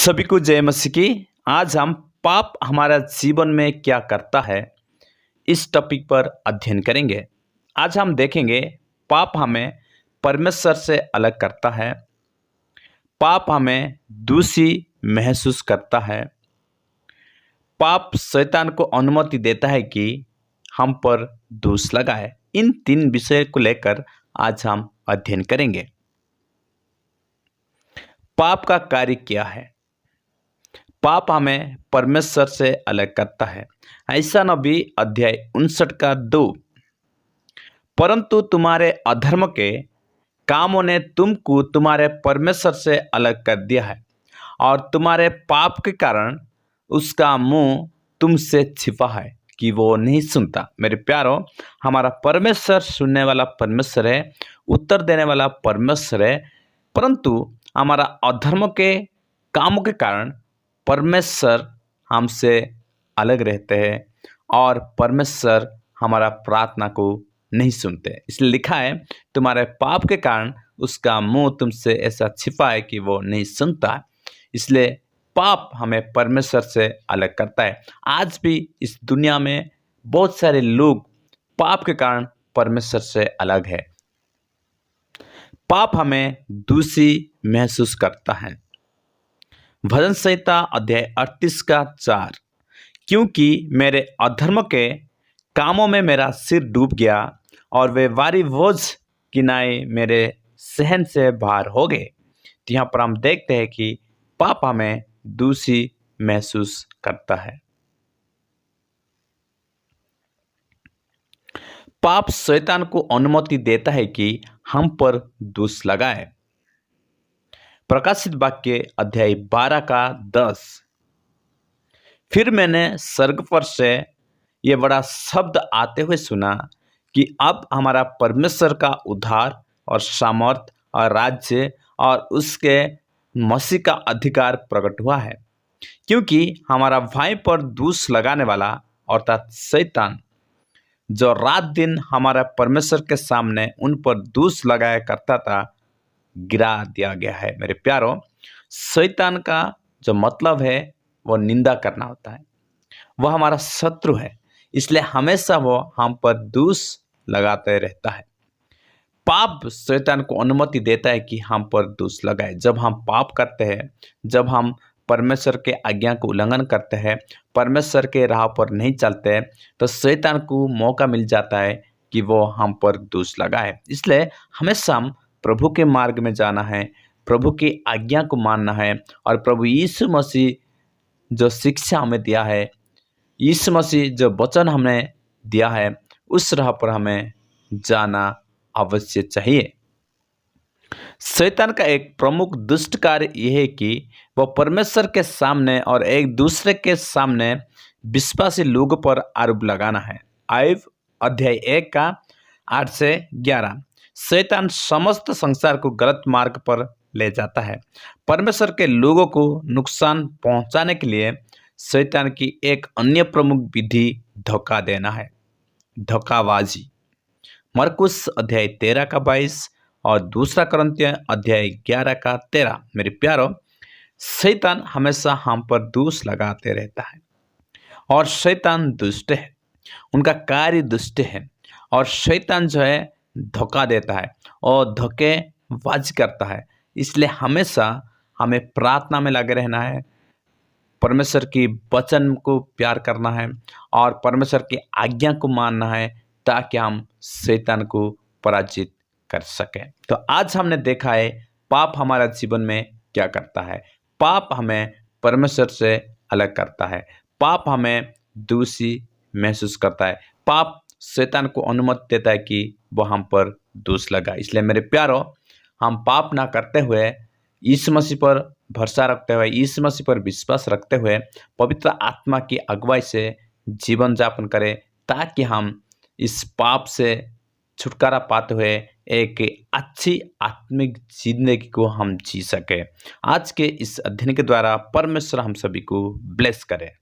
सभी को जय मसीह की। आज हम पाप हमारा जीवन में क्या करता है इस टॉपिक पर अध्ययन करेंगे। आज हम देखेंगे पाप हमें परमेश्वर से अलग करता है, पाप हमें दोषी महसूस करता है, पाप शैतान को अनुमति देता है कि हम पर दोष लगाए। इन तीन विषय को लेकर आज हम अध्ययन करेंगे। पाप का कार्य क्या है? पाप हमें परमेश्वर से अलग करता है। ऐसा नबी अध्याय 59 का 2। परंतु तुम्हारे अधर्म के कामों ने तुमको तुम्हारे परमेश्वर से अलग कर दिया है और तुम्हारे पाप के कारण उसका मुंह तुमसे छिपा है कि वो नहीं सुनता। मेरे प्यारों, हमारा परमेश्वर सुनने वाला परमेश्वर है, उत्तर देने वाला परमेश्वर है, परंतु हमारा अधर्म के कामों के कारण परमेश्वर हमसे अलग रहते हैं और परमेश्वर हमारा प्रार्थना को नहीं सुनते। इसलिए लिखा है, तुम्हारे पाप के कारण उसका मुंह तुमसे ऐसा छिपा है कि वो नहीं सुनता। इसलिए पाप हमें परमेश्वर से अलग करता है। आज भी इस दुनिया में बहुत सारे लोग पाप के कारण परमेश्वर से अलग है। पाप हमें दोषी महसूस करता है। भजन संहिता अध्याय 38 का 4। क्योंकि मेरे अधर्म के कामों में मेरा सिर डूब गया और वे भारी बोझ किनाए मेरे सहन से बाहर हो गए। तो यहाँ पर हम देखते हैं कि पाप हमें दोषी महसूस करता है। पाप शैतान को अनुमति देता है कि हम पर दोष लगाए। प्रकाशित वाक्य अध्याय 12 का 10। फिर मैंने स्वर्ग पर से ये बड़ा शब्द आते हुए सुना कि अब हमारा परमेश्वर का उद्धार और सामर्थ और राज्य और उसके मसीह का अधिकार प्रकट हुआ है, क्योंकि हमारा भाई पर दोष लगाने वाला अर्थात शैतान, जो रात दिन हमारा परमेश्वर के सामने उन पर दोष लगाया करता था, गिरा दिया गया है। मेरे प्यारों, शैतान का जो मतलब है वो निंदा करना होता है। वह हमारा शत्रु है, इसलिए हमेशा वो हम पर दोष लगाते रहता है। पाप शैतान को अनुमति देता है कि हम पर दोष लगाए। जब हम पाप करते हैं, जब हम परमेश्वर के आज्ञा को उल्लंघन करते हैं, परमेश्वर के राह पर नहीं चलते, तो शैतान को मौका मिल जाता है कि वो हम पर दोष लगाए। इसलिए हमेशा हम प्रभु के मार्ग में जाना है, प्रभु की आज्ञा को मानना है और प्रभु यीशु मसीह जो शिक्षा हमें दिया है, यीशु मसीह जो वचन हमें दिया है, उस राह पर हमें जाना अवश्य चाहिए। शैतान का एक प्रमुख दुष्ट कार्य यह है कि वह परमेश्वर के सामने और एक दूसरे के सामने विश्वासी लोगों पर आरोप लगाना है। आयब अध्याय 1 का 8 से 11। शैतान समस्त संसार को गलत मार्ग पर ले जाता है। परमेश्वर के लोगों को नुकसान पहुंचाने के लिए शैतान की एक अन्य प्रमुख विधि धोखा देना है, धोखाबाजी। मरकुस अध्याय 13 का 22 और दूसरा कुरिन्थियों अध्याय 11 का 13। मेरे प्यारों, शैतान हमेशा हम पर दोष लगाते रहता है और शैतान दुष्ट है, उनका कार्य दुष्ट है और शैतान जो है धोखा देता है और धोखेबाजी करता है। इसलिए हमेशा हमें प्रार्थना में लगे रहना है, परमेश्वर की वचन को प्यार करना है और परमेश्वर की आज्ञा को मानना है, ताकि हम शैतान को पराजित कर सकें। तो आज हमने देखा है पाप हमारा जीवन में क्या करता है। पाप हमें परमेश्वर से अलग करता है, पाप हमें दोषी महसूस करता है, पाप शैतान को अनुमति देता है कि वह हम पर दोष लगाए। इसलिए मेरे प्यारों, हम पाप ना करते हुए यीशु मसीह पर भरोसा रखते हुए, यीशु मसीह पर विश्वास रखते हुए पवित्र आत्मा की अगुवाई से जीवन यापन करें, ताकि हम इस पाप से छुटकारा पाते हुए एक अच्छी आत्मिक जिंदगी को हम जी सके। आज के इस अध्ययन के द्वारा परमेश्वर हम सभी को ब्लेस करे।